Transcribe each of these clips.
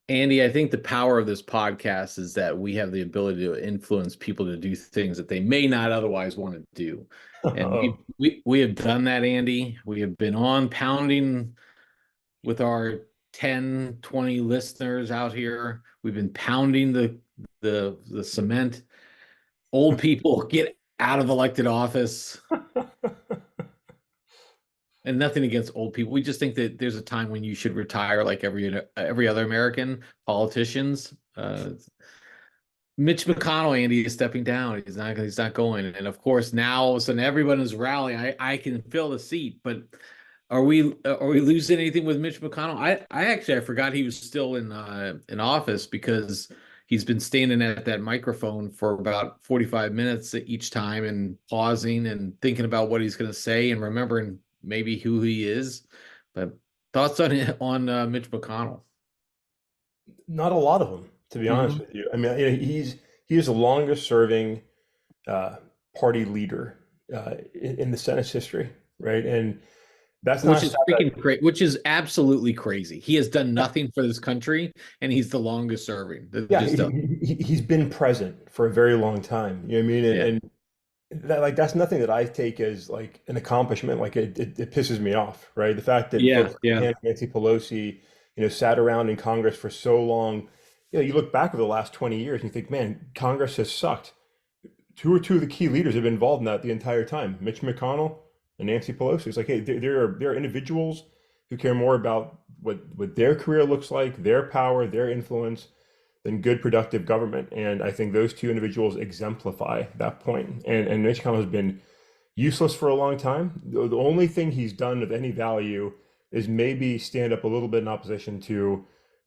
Andy, I think the power of this podcast is that we have the ability to influence people to do things that they may not otherwise want to do. And Oh, we have done that, Andy. We have been on pounding with our 10, 20 listeners out here. We've been pounding the cement. Old people get out of elected office. And nothing against old people. We just think that there's a time when you should retire like every other American politicians. Mitch McConnell, Andy, is stepping down. He's not going. And of course, now all of a sudden everyone is rallying. I can fill the seat, but are we losing anything with Mitch McConnell? I forgot he was still in office because he's been standing at that microphone for about 45 minutes each time and pausing and thinking about what he's going to say and remembering maybe who he is. But thoughts on Mitch McConnell? not a lot of them, to be honest Mhm. with you. I mean, he is the longest serving uh, party leader in the Senate's history, right? And that's not Which a is stat that, freaking crazy, which is absolutely crazy. He has done nothing for this country, and he's the longest serving. That yeah, just does. he's been present for a very long time. You know what I mean? Yeah, And that, like, that's nothing that I take as like an accomplishment. Like it pisses me off, right? The fact that yeah, folks yeah. like Nancy Pelosi, sat around in Congress for so long. You look back over the last 20 years and you think, man, Congress has sucked. Two of the key leaders have been involved in that the entire time. Mitch McConnell and Nancy Pelosi. It's like, hey, there are individuals who care more about what their career looks like, their power, their influence, than good productive government. And I think those two individuals exemplify that point. And Mitch McConnell has been useless for a long time. The only thing he's done of any value is maybe stand up a little bit in opposition to,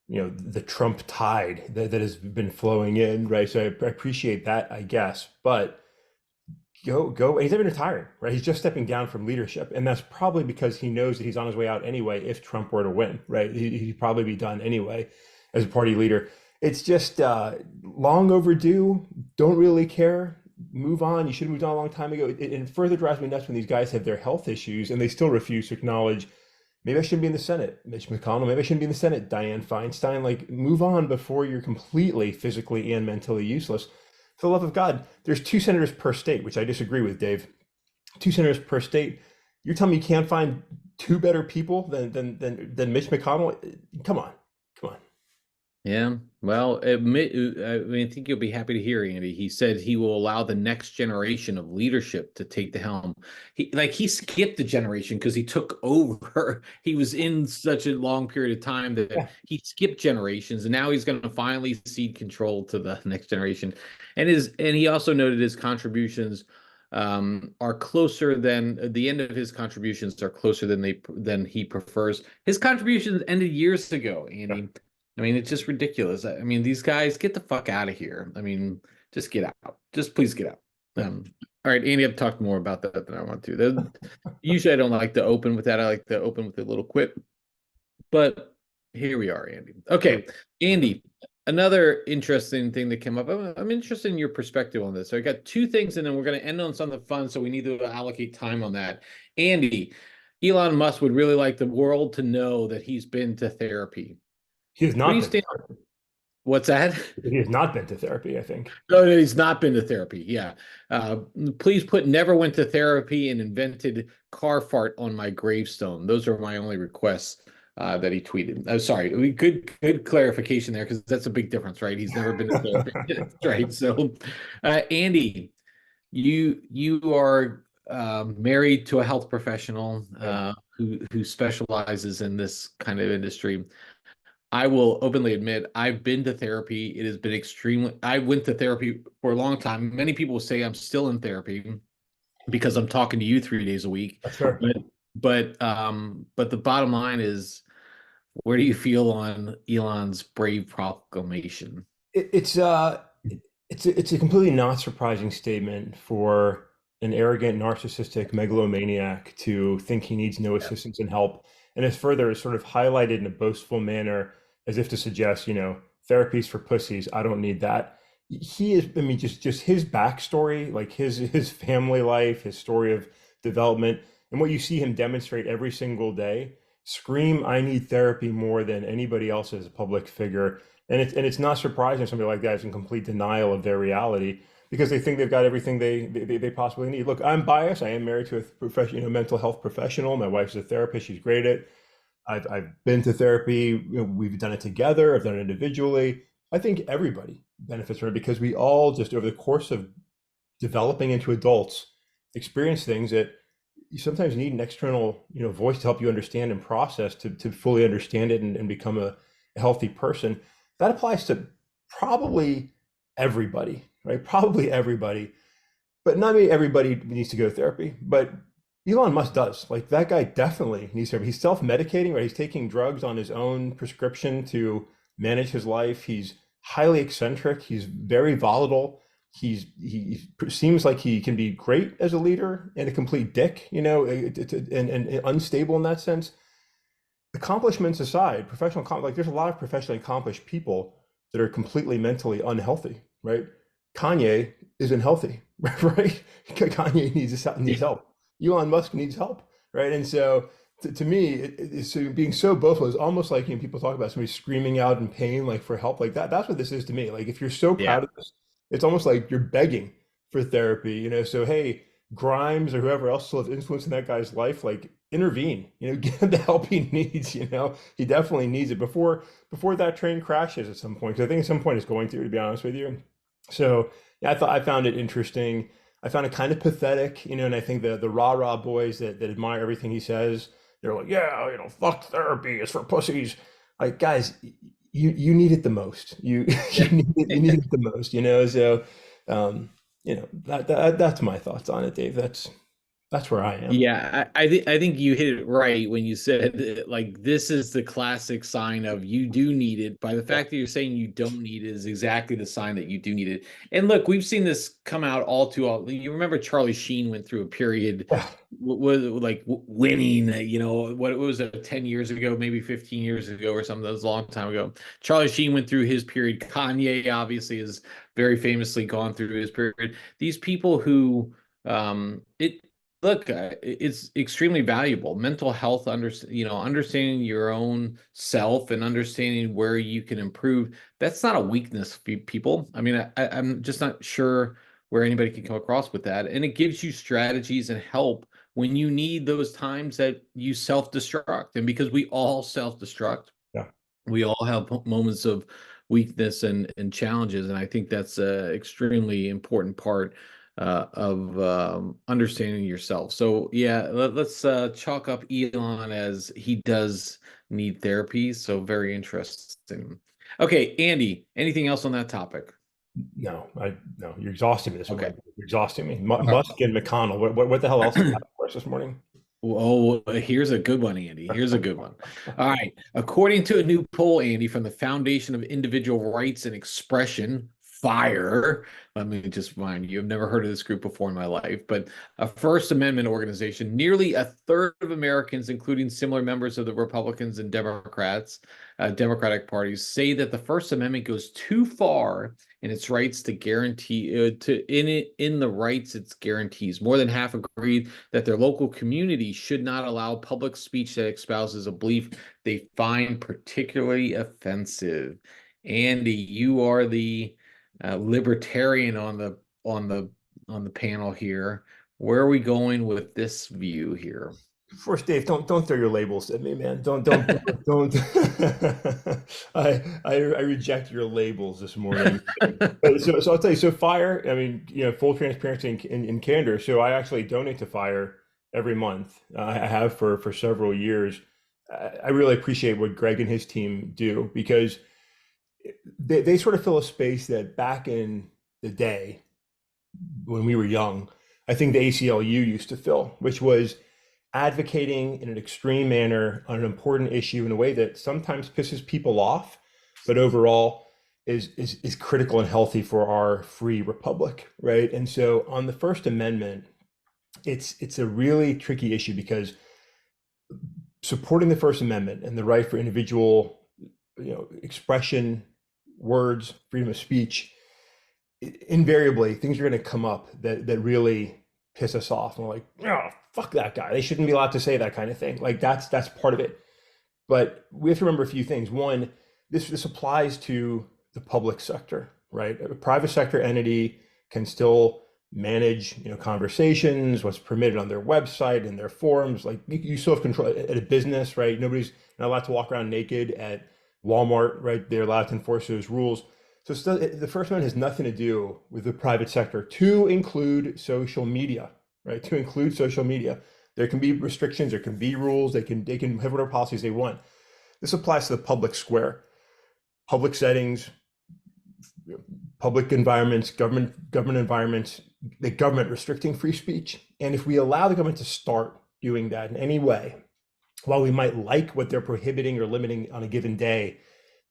the Trump tide that has been flowing in, right? So I appreciate that, I guess. But go, and he's not even retiring, right? He's just stepping down from leadership. And that's probably because he knows that he's on his way out anyway if Trump were to win, right? He'd probably be done anyway as a party leader. It's just long overdue. Don't really care. Move on. You should have moved on a long time ago. And further drives me nuts when these guys have their health issues and they still refuse to acknowledge, maybe I shouldn't be in the Senate, Mitch McConnell. Maybe I shouldn't be in the Senate, Dianne Feinstein. Like, move on before you're completely physically and mentally useless. For the love of God, there's two senators per state, which I disagree with, Dave. Two senators per state. You're telling me you can't find two better people than Mitch McConnell? Come on, come on. Yeah. Well, I mean, I think you'll be happy to hear, Andy. He said he will allow the next generation of leadership to take the helm. He skipped the generation because he took over. He was in such a long period of time that Yeah. he skipped generations, and now he's going to finally cede control to the next generation. And he also noted his contributions are closer than the end of his contributions are closer than he prefers. His contributions ended years ago, Yeah. Andy. I mean, it's just ridiculous. I mean, these guys get the fuck out of here. I mean, just get out. Just please get out. Yeah. All right, Andy, I've talked more about that than I want to. Usually, I don't like to open with that. I like to open with a little quip. But here we are, Andy. Yeah. Okay, Andy, another interesting thing that came up. I'm interested in your perspective on this. So I got two things, and then we're going to end on something fun. So we need to allocate time on that. Andy, Elon Musk would really like the world to know that he's been to therapy. He has Where do not you been to stand? therapy. What's that? He has not been to therapy, I think. No, no, he's not been to therapy. Yeah. Uh, Please put never went to therapy and invented car fart on my gravestone. Those are my only requests that he tweeted. Sorry. Good clarification there because that's a big difference, right? He's never been to therapy. Right. So, Andy, you are married to a health professional Yeah. who specializes in this kind of industry. I will openly admit I've been to therapy. It has been extremely. I went to therapy for a long time. Many people say I'm still in therapy because I'm talking to you 3 days a week. That's fair. But but the bottom line is, where do you feel on Elon's brave proclamation? It's it's a completely not surprising statement for an arrogant, narcissistic megalomaniac to think he needs no assistance and help, and it's further sort of highlighted in a boastful manner, as if to suggest, therapy's for pussies. I don't need that. He is, I mean, just his backstory, like his family life, his story of development, and what you see him demonstrate every single day scream, "I need therapy" more than anybody else as a public figure. And it's not surprising somebody like that is in complete denial of their reality because they think they've got everything they possibly need. Look, I'm biased. I am married to a professional, mental health professional. My wife's a therapist. She's great at it. I've been to therapy. We've done it together. I've done it individually. I think everybody benefits from it because we all just over the course of developing into adults experience things that you sometimes need an external, voice to help you understand and process to fully understand it and become a healthy person. That applies to probably everybody, right? Probably everybody, but not maybe everybody needs to go to therapy, but Elon Musk does. Like that guy definitely needs therapy. He's self-medicating, right? He's taking drugs on his own prescription to manage his life. He's highly eccentric. He's very volatile. He seems like he can be great as a leader and a complete dick, and unstable in that sense. Accomplishments aside, like there's a lot of professionally accomplished people that are completely mentally unhealthy, right? Kanye isn't healthy, right? Kanye needs help. Elon Musk needs help, right? And so to me, it's being so boastful is almost like people talk about somebody screaming out in pain, like for help, like that. That's what this is to me. Like if you're so Yeah. proud of this, it's almost like you're begging for therapy, So hey, Grimes or whoever else still has influence in that guy's life, like intervene, give him the help he needs, he definitely needs it before that train crashes at some point. Because I think at some point it's going to be honest with you. So yeah, I found it interesting. I found it kind of pathetic, and I think the rah-rah boys that admire everything he says, they're like, yeah, fuck therapy, it's for pussies. Like, guys, you need it the most. You need it the most, So, that's my thoughts on it, Dave. That's where I am. Yeah, I think you hit it right when you said like this is the classic sign of you do need it. By the Yeah. fact that you're saying you don't need it is exactly the sign that you do need it. And look, we've seen this come out all too often. You remember Charlie Sheen went through a period Yeah. was like winning, what it was 10 years ago, maybe 15 years ago or something. That was a long time ago. Charlie Sheen went through his period. Kanye obviously has very famously gone through his period. These people who it look, it's extremely valuable. Mental health, understanding your own self and understanding where you can improve. That's not a weakness for people. I mean, I'm just not sure where anybody can come across with that. And it gives you strategies and help when you need those times that you self-destruct. And because we all self-destruct, Yeah. we all have moments of weakness and challenges, and I think that's an extremely important part of understanding yourself. So yeah, let's chalk up Elon as he does need therapy. So very interesting. Okay, Andy, anything else on that topic? No, you're exhausting me this Okay. morning. You're exhausting me. All right. Musk and McConnell. What the hell else do you have for us this morning? Oh, here's a good one, Andy. Here's a good one. All right. According to a new poll, Andy, from the Foundation of Individual Rights and Expression, FIRE, let me just remind you, I've never heard of this group before in my life, but a First Amendment organization, nearly a third of Americans, including similar members of the Republicans and Democratic parties, say that the First Amendment goes too far in its rights to guarantee in the rights it guarantees. More than half agreed that their local community should not allow public speech that espouses a belief they find particularly offensive. Andy, you are the libertarian on the panel here. Where are we going with this view here? First, Dave, don't throw your labels at me, man. Don't. I reject your labels this morning. So I'll tell you. So Fire, I mean, full transparency in candor. So I actually donate to Fire every month. I have for several years. I really appreciate what Greg and his team do because they sort of fill a space that back in the day when we were young, I think the ACLU used to fill, which was advocating in an extreme manner on an important issue in a way that sometimes pisses people off, but overall is critical and healthy for our free republic, right? And so on the First Amendment, it's a really tricky issue because supporting the First Amendment and the right for individual, expression, words, freedom of speech, invariably things are going to come up that really piss us off. And we're like, oh, fuck that guy. They shouldn't be allowed to say that kind of thing. Like that's part of it. But we have to remember a few things. One, this applies to the public sector, right? A private sector entity can still manage, conversations, what's permitted on their website and their forums. Like you still have control at a business, right? Nobody's not allowed to walk around naked at Walmart, right? They're allowed to enforce those rules. So still, the First Amendment has nothing to do with the private sector, to include social media, right? To include social media. There can be restrictions, there can be rules, they can have whatever policies they want. This applies to the public square, public settings, public environments, government environments, the government restricting free speech. And if we allow the government to start doing that in any way, while we might like what they're prohibiting or limiting on a given day,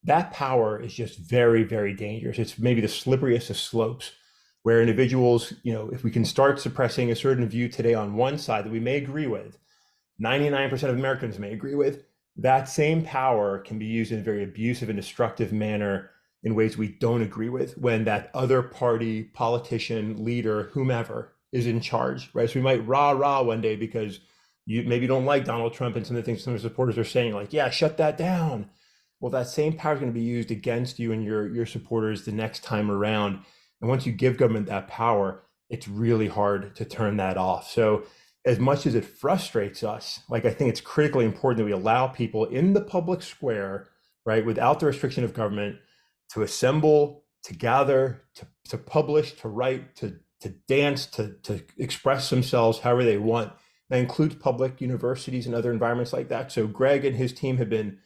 that power is just very, very dangerous. It's maybe the slipperiest of slopes where individuals, if we can start suppressing a certain view today on one side that we may agree with, 99% of Americans may agree with, that same power can be used in a very abusive and destructive manner in ways we don't agree with when that other party, politician, leader, whomever is in charge, right? So we might rah one day because you maybe don't like Donald Trump and some of the things some of his supporters are saying, like, yeah, shut that down. Well, that same power is going to be used against you and your supporters the next time around. And once you give government that power, it's really hard to turn that off. So as much as it frustrates us, like I think it's critically important that we allow people in the public square, right, without the restriction of government, to assemble, to gather, to publish, to write, to dance, to express themselves however they want. That includes public universities and other environments like that. So Greg and his team have been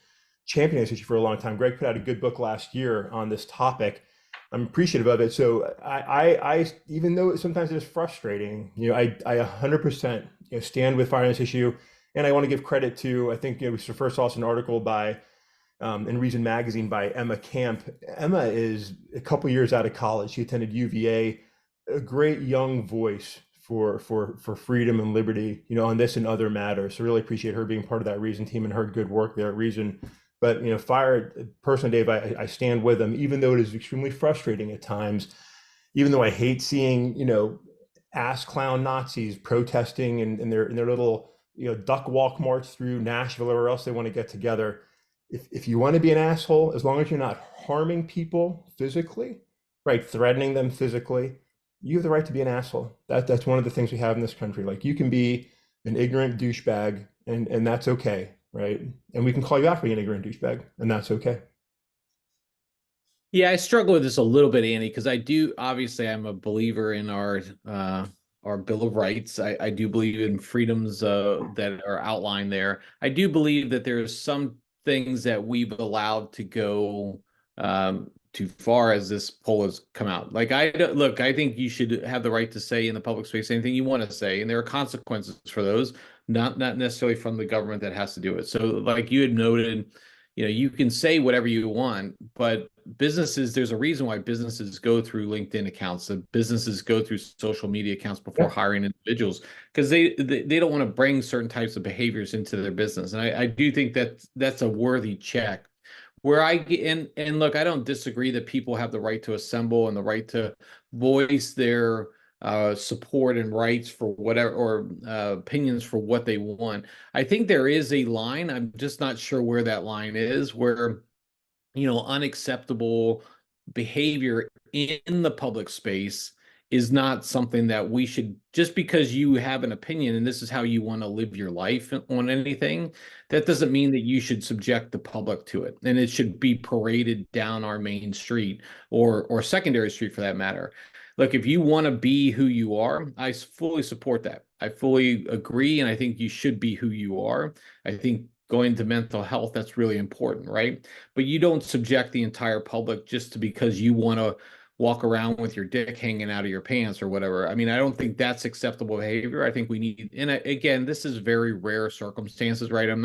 championing this issue for a long time. Greg put out a good book last year on this topic. I'm appreciative of it. So I even though sometimes it is frustrating, I 100% stand with fire on this issue. And I want to give credit to, I think we first saw an article by in Reason Magazine by Emma Camp. Emma is a couple years out of college. She attended UVA, a great young voice for freedom and liberty, on this and other matters. So really appreciate her being part of that Reason team and her good work there at Reason. But fire, personally, Dave, I stand with them, even though it is extremely frustrating at times. Even though I hate seeing, ass clown Nazis protesting in their little duck walk march through Nashville or wherever else they want to get together. If you want to be an asshole, as long as you're not harming people physically, right, threatening them physically, you have the right to be an asshole. That's one of the things we have in this country. Like you can be an ignorant douchebag, and that's okay, right? And we can call you out for being an ignorant douchebag, and that's okay. Yeah, I struggle with this a little bit, Andy, because I do obviously I'm a believer in our Bill of Rights. I do believe in freedoms that are outlined there. I do believe that there's some things that we've allowed to go too far as this poll has come out. Like look, I think you should have the right to say in the public space anything you want to say, and there are consequences for those, not necessarily from the government that has to do it. So, like you had noted, you can say whatever you want, but businesses, there's a reason why businesses go through LinkedIn accounts. The businesses go through social media accounts before Yeah. hiring individuals because they don't want to bring certain types of behaviors into their business. And I do think that that's a worthy check. Where I get and look, I don't disagree that people have the right to assemble and the right to voice their support and rights for whatever or opinions for what they want. I think there is a line. I'm just not sure where that line is, where unacceptable behavior in the public space is not something that we should, just because you have an opinion and this is how you want to live your life on anything, that doesn't mean that you should subject the public to it. And it should be paraded down our main street or secondary street for that matter. Look, if you want to be who you are, I fully support that. I fully agree. And I think you should be who you are. I think going to mental health, that's really important, right? But you don't subject the entire public just because you want to walk around with your dick hanging out of your pants or whatever. I mean, I don't think that's acceptable behavior. I think we need, and again, this is very rare circumstances, right? I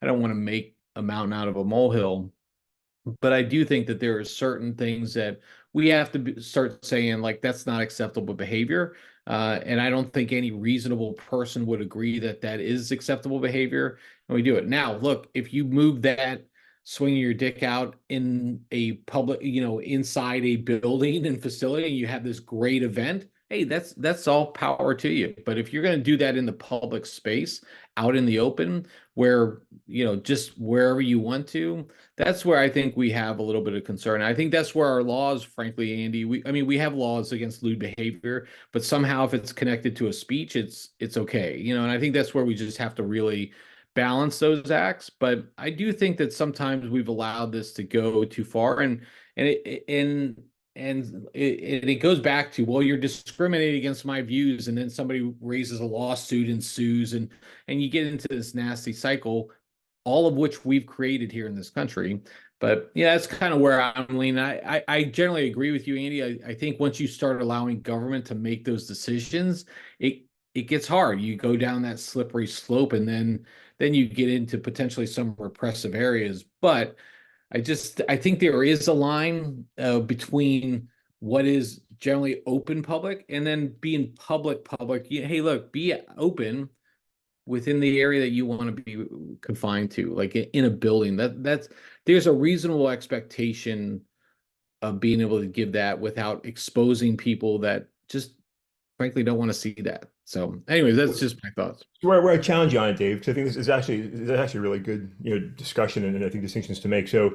don't want to make a mountain out of a molehill, but I do think that there are certain things that we have to start saying, like, that's not acceptable behavior. And I don't think any reasonable person would agree that that is acceptable behavior. And we do it. Now, look, if you move that swinging your dick out in a public, inside a building and facility, and you have this great event, hey, that's all power to you. But if you're going to do that in the public space, out in the open, where, just wherever you want to, that's where I think we have a little bit of concern. I think that's where our laws, frankly, Andy, I mean, we have laws against lewd behavior, but somehow if it's connected to a speech, it's okay. And I think that's where we just have to really balance those acts. But I do think that sometimes we've allowed this to go too far, and it and it goes back to, well, you're discriminating against my views, and then somebody raises a lawsuit and sues, and you get into this nasty cycle, all of which we've created here in this country. But yeah, that's kind of where I'm leaning. I generally agree with you, Andy. I think once you start allowing government to make those decisions, it gets hard. You go down that slippery slope, and then you get into potentially some repressive areas. But I think there is a line between what is generally open public and then being public. Hey, look, be open within the area that you want to be confined to, like in a building. That's There's a reasonable expectation of being able to give that without exposing people that just frankly don't want to see that. So, anyways, that's just my thoughts. Where I challenge you on it, Dave, because I think this is actually a really good discussion and I think distinctions to make. So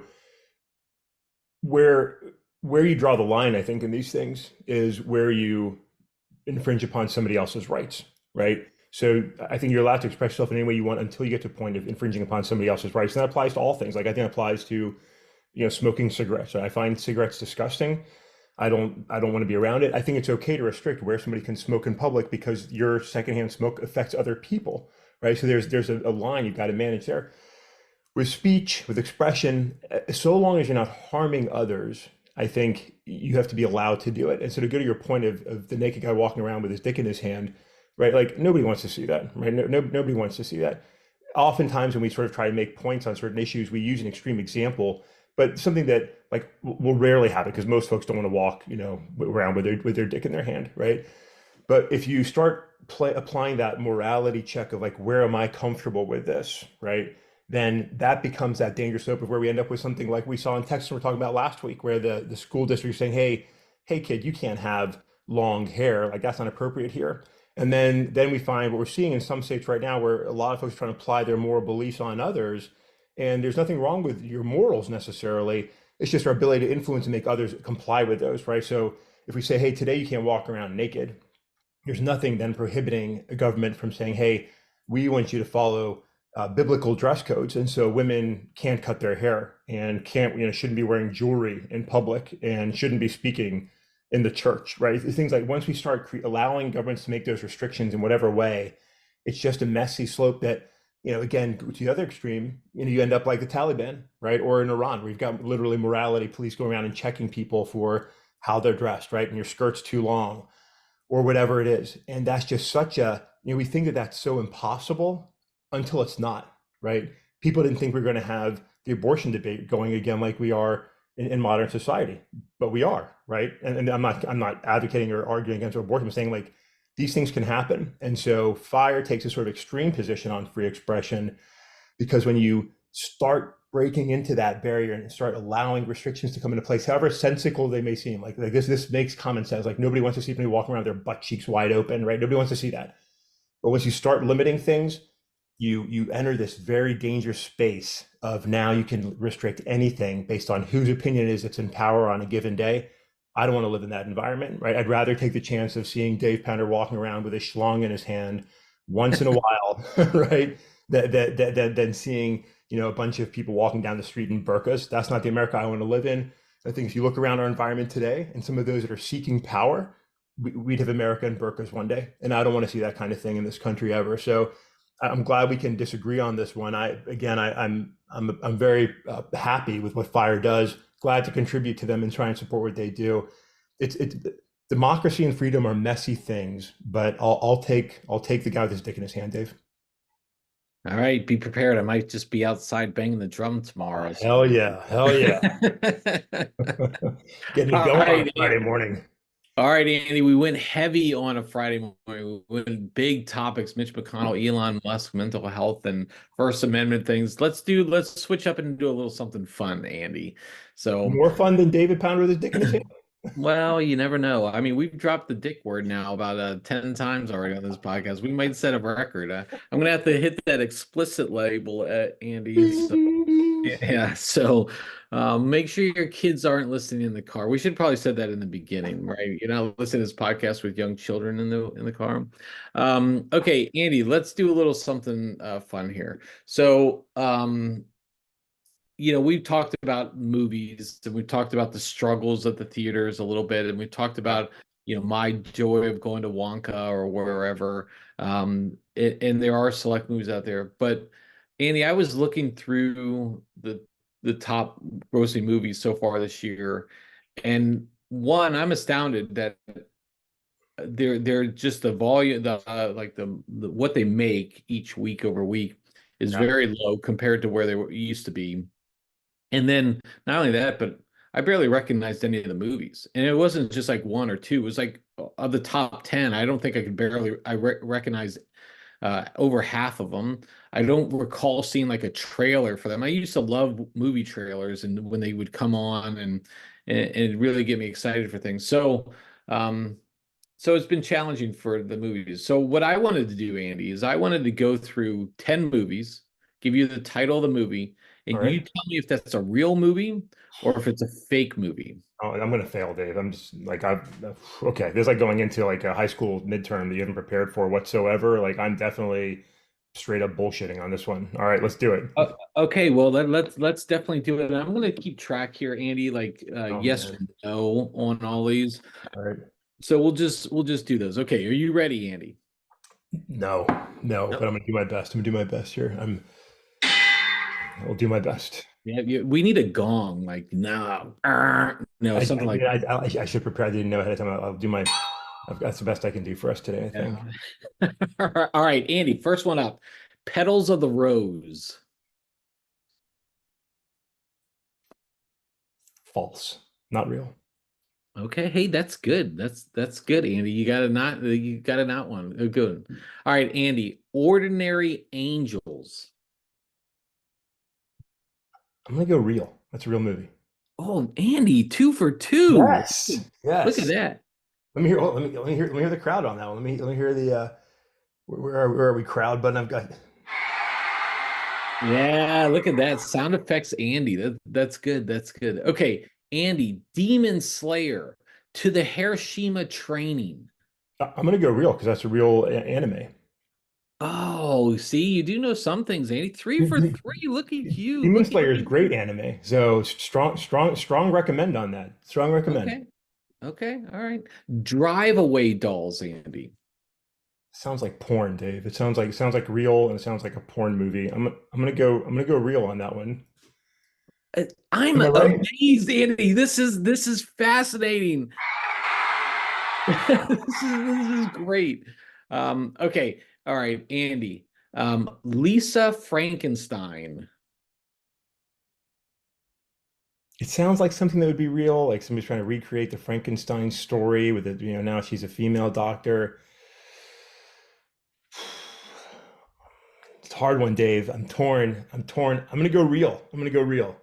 where where you draw the line, I think, in these things is where you infringe upon somebody else's rights, right? So I think you're allowed to express yourself in any way you want until you get to a point of infringing upon somebody else's rights. And that applies to all things. Like I think it applies to, smoking cigarettes. I find cigarettes disgusting. I don't want to be around it. I think it's okay to restrict where somebody can smoke in public because your secondhand smoke affects other people, right? So there's a line you've got to manage there. With speech, with expression, so long as you're not harming others, I think you have to be allowed to do it. And so to go to your point of the naked guy walking around with his dick in his hand, right? Like nobody wants to see that, right? Nobody wants to see that. Oftentimes when we sort of try to make points on certain issues, we use an extreme example, but something that like will rarely happen because most folks don't want to walk, around with their dick in their hand, right? But if you start applying that morality check of like, where am I comfortable with this, right? Then that becomes that dangerous slope of where we end up with something like we saw in Texas we were talking about last week, where the school district is saying, hey, kid, you can't have long hair. Like that's not appropriate here. And then we find what we're seeing in some states right now, where a lot of folks are trying to apply their moral beliefs on others. And there's nothing wrong with your morals necessarily. It's just our ability to influence and make others comply with those, right? So if we say, hey, today you can't walk around naked, there's nothing then prohibiting a government from saying, hey, we want you to follow biblical dress codes. And so women can't cut their hair and shouldn't be wearing jewelry in public and shouldn't be speaking in the church, right? Things like once we start allowing governments to make those restrictions in whatever way, it's just a messy slope that, again, to the other extreme, you end up like the Taliban, right? Or in Iran, where you've got literally morality police going around and checking people for how they're dressed, right? And your skirt's too long or whatever it is. And that's just such we think that that's so impossible until it's not, right? People didn't think we were going to have the abortion debate going again like we are in modern society, but we are, right? And I'm not advocating or arguing against abortion. I'm saying like these things can happen. And so FIRE takes a sort of extreme position on free expression because when you start breaking into that barrier and start allowing restrictions to come into place, however sensical they may seem, like this makes common sense. Like nobody wants to see somebody walking around with their butt cheeks wide open, right? Nobody wants to see that. But once you start limiting things, you enter this very dangerous space of now you can restrict anything based on whose opinion it is that's in power on a given day. I don't want to live in that environment, right? I'd rather take the chance of seeing Dave Pounder walking around with a schlong in his hand once in a while, right? Than seeing, a bunch of people walking down the street in burqas. That's not the America I want to live in. I think if you look around our environment today and some of those that are seeking power, we'd have America in burqas one day. And I don't want to see that kind of thing in this country ever. So I'm glad we can disagree on this one. I'm very happy with what FIRE does. Glad to contribute to them and try and support what they do. It's democracy and freedom are messy things, but I'll take the guy with his dick in his hand, Dave. All right, be prepared. I might just be outside banging the drum tomorrow. Hell yeah, hell yeah. Getting it All going on right, Friday morning. all right, Andy. We went heavy on a Friday morning. We went big topics: Mitch McConnell, Elon Musk, mental health, and First Amendment things. Let's switch up and do a little something fun, Andy. So More fun than David Pounder with his dick in his hand. Well, you never know. I mean, we've dropped the dick word now about 10 times already on this podcast. We might set a record. I'm gonna have to hit that explicit label, Andy. So yeah, so make sure your kids aren't listening in the car. We should probably said that in the beginning, right? You're not listening to this podcast with young children in the car. Okay, Andy, let's do a little something fun here. So we've talked about movies and we've talked about the struggles at the theaters a little bit, and we've talked Yeah. about, my joy of going to Wonka or wherever. And there are select movies out there. But Andy, I was looking through the top grossing movies so far this year, and one, I'm astounded that they're just the volume, the like the what they make each week over week is Yeah. very low compared to where they used to be. And then not only that, but I barely recognized any of the movies. And it wasn't just like one or two. It was like of the top 10, I don't think I could barely recognize over half of them. I don't recall seeing like a trailer for them. I used to love movie trailers and when they would come on and really get me excited for things. Um, so it's been challenging for the movies. So what I wanted to do, Andy, is I wanted to go through 10 movies, give you the title of the movie, All and you right. tell me if that's a real movie or if it's a fake movie. Oh, I'm gonna fail, Dave. I'm just like I okay. This is like going into like a high school midterm that you haven't prepared for whatsoever. Like I'm definitely straight up bullshitting on this one. All right, let's do it. Okay, well let's definitely do it. And I'm gonna keep track here, Andy, like Oh yes or man. no on all these. All right. So we'll just do those. Okay, are you ready, Andy? No, no, but Yep. I'm gonna do my best. I'm gonna do my best here. I'll do my best. Yeah, we need a gong, like no, no, something like I should prepare. I didn't know ahead of time. I'll do my. That's the best I can do for us today, I think. that. All right, Andy, first one up. Petals of the Rose. False. Not real. Okay, hey, that's good. That's good, Andy. You got a not one. Good. All right, Andy. Ordinary Angels. I'm gonna go real. That's a real movie. Oh, Andy, two for two. Yes. Look at Yes. that. Let me hear. Let me hear the crowd on that one. Let me hear the. Where are we crowd button? I've got. Yeah, look at that. Sound effects, Andy. That's good. That's good. Okay, Andy, Demon Slayer to the Hiroshima training. I'm gonna go real because that's a real anime. Oh, see, you do know some things, Andy. Three for three. Look at you. Demon Look at Slayer is great you. anime. So strong recommend on that. Strong recommend. Okay. Okay. All right. Drive away dolls, Andy. Sounds like porn, Dave. It sounds like real and it sounds like a porn movie. I'm gonna go real on that one. I'm Am I right? amazed, Andy. This is fascinating. This is great. Okay. All right, Andy. Lisa Frankenstein. It sounds like something that would be real, like somebody's trying to recreate the Frankenstein story with it, now she's a female doctor. It's a hard one, Dave. I'm torn. I'm torn. I'm gonna go real. I'm gonna go real.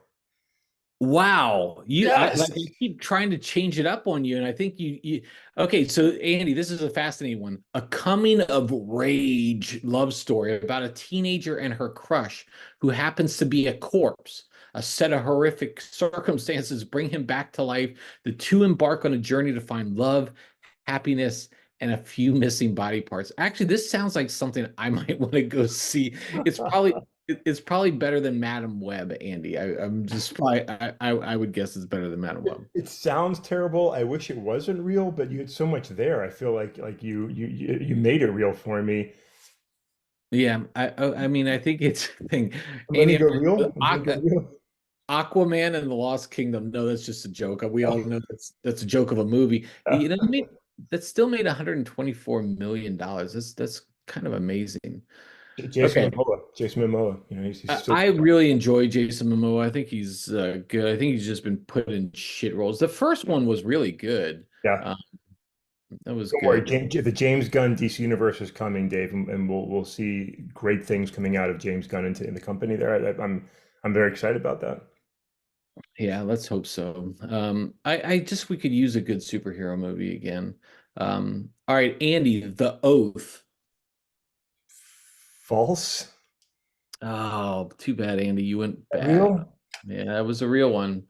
Wow, Yes. like I keep trying to change it up on you, and I think you. Okay, so Andy, this is a fascinating one. A coming of rage love story about a teenager and her crush who happens to be a corpse. A set of horrific circumstances bring him back to life. The two embark on a journey to find love, happiness, and a few missing body parts. Actually, this sounds like something I might want to go see. It's probably it's probably better than Madam Web, Andy. I'm just probably I would guess it's better than Madam Web. It sounds terrible. I wish it wasn't real, but you had so much there. I feel like you made it real for me. Yeah, I mean I think it's a thing. I'm gonna Andy, go real. I'm gonna go real. Aquaman and the Lost Kingdom. No, that's just a joke. We all know that's a joke of a movie. That still made 124 million dollars. That's kind of amazing. Jason Okay. Momoa. Jason Momoa. He's I still. I really enjoy Jason Momoa. I think he's good. I think he's just been put in shit roles. The first one was really good. Yeah. Uh, that was Don't worry, good. the James Gunn DC universe is coming, Dave, and we'll see great things coming out of James Gunn into in the company there. I'm very excited about that. Yeah, let's hope so. I just we could use a good superhero movie again. All right, Andy, The Oath. False? Oh, too bad, Andy. You went bad. Real? Yeah, that was a real one.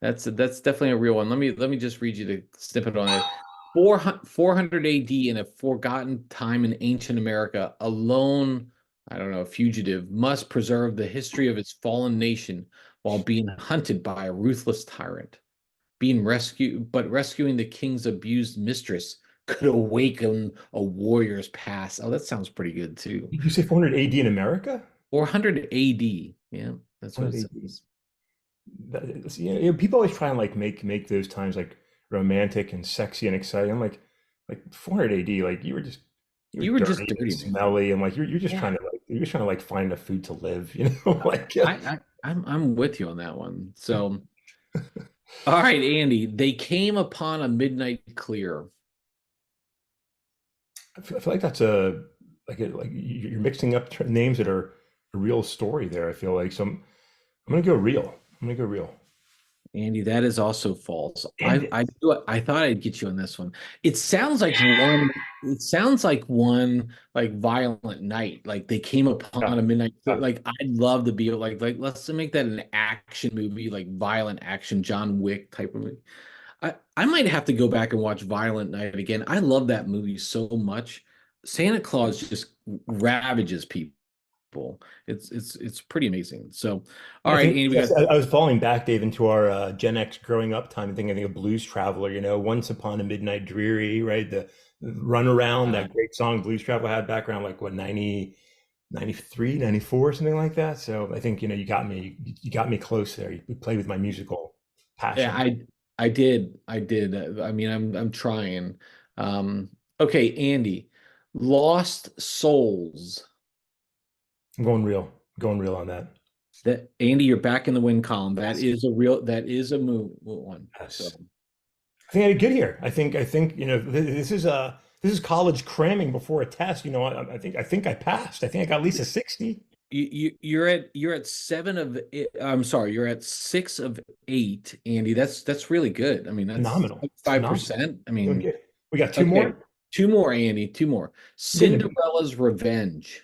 That's definitely a real one. Let me just read you the snippet on it. 400 AD in a forgotten time in ancient America, a lone, I don't know, fugitive must preserve the history of its fallen nation while being hunted by a ruthless tyrant. Being rescued, but rescuing the king's abused mistress could awaken a warrior's past. Oh, that sounds pretty good too. Did you say 400 AD in America? 400 AD. Yeah, that's what it 400 AD. says. People always try and like make those times like romantic and sexy and exciting. I'm like 400 AD, like you were You were just dirty and dirty, man. smelly and like you're just Yeah. trying to like you're just trying to like find a food to live, you know? Like yeah. I'm with you on that one. So, all right, Andy, they came upon a midnight clear. I feel like that's a like you're mixing up names that are a real story there. I feel like I'm gonna go real. I'm gonna go real. Andy, that is also false. Damn it. I thought I'd get you on this one. It sounds like one. It sounds like one like Violent Night. Like they came Yeah. upon a midnight. Yeah. Like I'd love to be like let's make that an action movie, like violent action, John Wick type of movie. I might have to go back and watch Violent Night again. I love that movie so much. Santa Claus just ravages people. It's pretty amazing. So, all I right, think Andy, we yes, got I was falling back, Dave, into our Gen X growing up time and thinking, I think of Blues Traveler, Once Upon a Midnight Dreary, right? The Run Around, uh, that great song Blues Traveler had back around like what, 93, 94, something like that. So I think, you got me close there. You played with my musical yeah, passion. I did. I mean, I'm trying. Um, okay, Andy, Lost Souls. I'm going real. I'm going real on that. That Andy, you're back in the win column. That Yes. is a real. That is a move one. So. Yes. I think I did good here. I think this is college cramming before a test. I think I passed. I think I got at least a 60. You're at seven of I'm sorry, you're at 6 of 8, Andy. That's really good. I mean, that's Phenomenal. It's phenomenal. 5%. I Doing mean, good. We got two okay, more. two more, Andy, two more. Again, Cinderella's Revenge.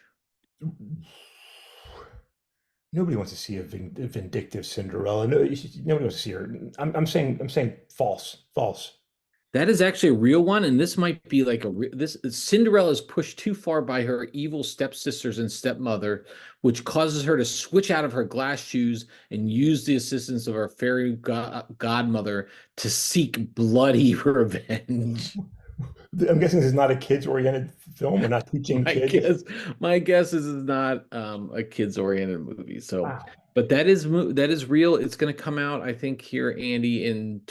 nobody wants to see a vindictive Cinderella. No, nobody wants to see her. I'm saying false, false. That is actually a real one, and this might be like this Cinderella is pushed too far by her evil stepsisters and stepmother, which causes her to switch out of her glass shoes and use the assistance of her fairy godmother to seek bloody revenge. I'm guessing this is not a kids-oriented film. We're not teaching My kids. guess, my guess is it's not a kids-oriented movie. So, Wow. but that is real. It's going to come out, I think, here, Andy, in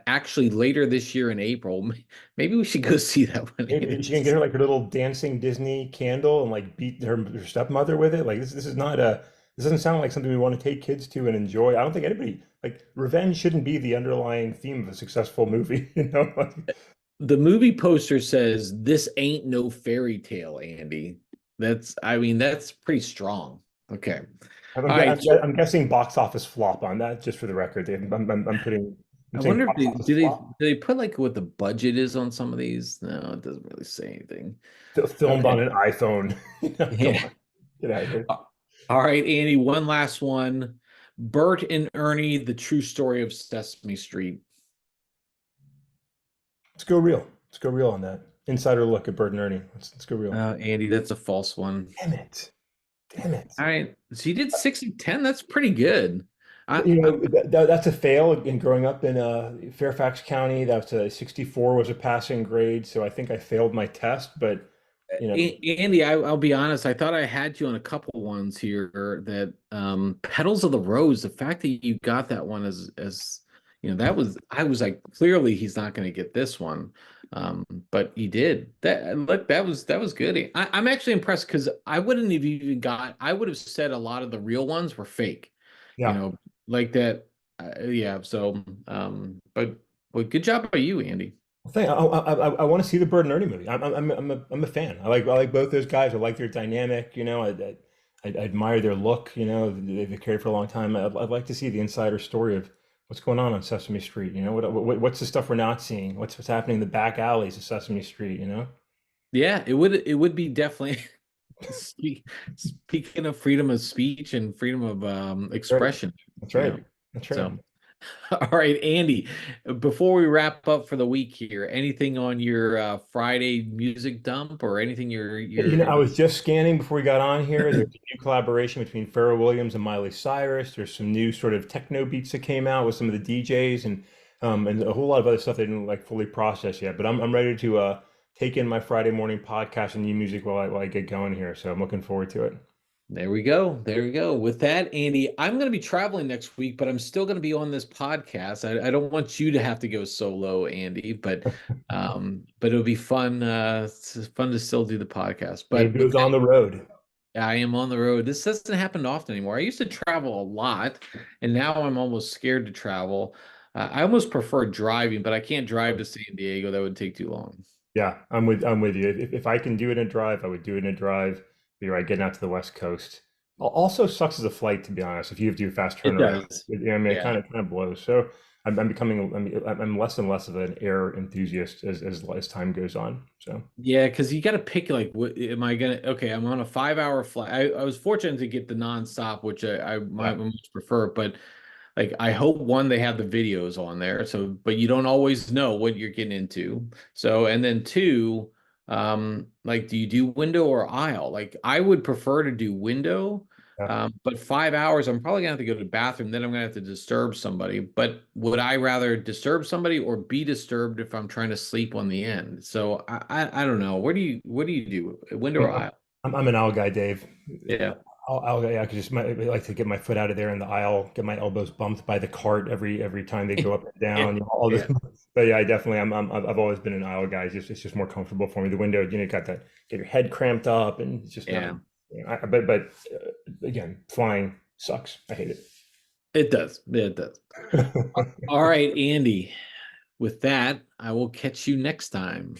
actually later this year in April. Maybe we should go see that one, Maybe Andy. she can get her like her little dancing Disney candle and like beat her stepmother with it. Like this is not a this doesn't sound like something we want to take kids to and enjoy. I don't think anybody like revenge shouldn't be the underlying theme of a successful movie, you know? Like, The movie poster says, "This ain't no fairy tale, Andy." I mean, that's pretty strong. Okay. I'm, All gue- right. I'm, gue- So I'm guessing box office flop on that, just for the record, Dave. I'm I saying wonder if box they office do flop. they put like what the budget is on some of these? No, it doesn't really say anything. Filmed on Okay. an iPhone. Come Yeah. on, get out of here. All right, Andy, one last one. Bert and Ernie, the true story of Sesame Street. Let's go real. Let's go real on that. Insider look at Bert and Ernie. Let's go real. Andy, that's a false one. Damn it. Damn it. All right. So you did 6 of 10. That's pretty good. I That's a fail in growing up in Fairfax County. That's a 64 was a passing grade, so I think I failed my test. But you know, Andy, I'll be honest. I thought I had you on a couple ones here that Petals of the Rose. The fact that you got that one as that was I was like clearly he's not going to get this one, but he did. That look that was good. I'm actually impressed because I wouldn't have even got. I would have said a lot of the real ones were fake, you yeah. know, like that. Yeah. So, but good job by you, Andy. I want to see the Bird and Ernie movie. I'm a fan. I like both those guys. I like their dynamic. I admire their look. They've carried for a long time. I'd like to see the insider story of what's going on Sesame Street. What's the stuff we're not seeing? What's happening in the back alleys of Sesame Street? Yeah, it would be definitely speaking of freedom of speech and freedom of Right. expression, That's you know. right. That's right. So, all right, Andy, before we wrap up for the week here, anything on your Friday music dump or anything I you're was just scanning before we got on here. There's a new collaboration between Pharrell Williams and Miley Cyrus. There's some new sort of techno beats that came out with some of the DJs and a whole lot of other stuff they didn't like fully process yet. But I'm ready to take in my Friday morning podcast and new music while I get going here. So I'm looking forward to it. There we go. There we go. With that, Andy, I'm going to be traveling next week, but I'm still going to be on this podcast. I don't want you to have to go solo, Andy, but it'll be fun. It's fun to still do the podcast. But Dave with goes on the road. that, I am on the road. This doesn't happen often anymore. I used to travel a lot, and now I'm almost scared to travel. I almost prefer driving, but I can't drive to San Diego. That would take too long. Yeah, I'm with you. If I can do it in a drive, I would do it in a drive. You're right, getting out to the West Coast. Also sucks as a flight, to be honest. If you have to do a fast It turnaround, does. I mean, it Yeah. kind of blows. So I'm becoming I'm less and less of an air enthusiast as time goes on. So Yeah, because you got to pick like, what am I gonna? Okay, I'm on a 5 hour flight. I was fortunate to get the nonstop, which I yeah, might most prefer. But like, I hope one they have the videos on there. So, but you don't always know what you're getting into. So, and then two, like, do you do window or aisle? Like, I would prefer to do window. yeah. But 5 hours, I'm probably gonna have to go to the bathroom. Then I'm gonna have to disturb somebody. But would I rather disturb somebody or be disturbed if I'm trying to sleep on the end? So I don't know. What do you do? Window or I'm, aisle? I'm an aisle guy, Dave. Yeah. I could just I like to get my foot out of there in the aisle, get my elbows bumped by the cart every time they go up and Yeah. down. All this. Yeah. But yeah, I definitely I've always been an aisle guy. It's just more comfortable for me. The window, got that get your head cramped up, and it's just not. Yeah. But again, flying sucks. I hate It does. It does. it. All right, Andy. With that, I will catch you next time.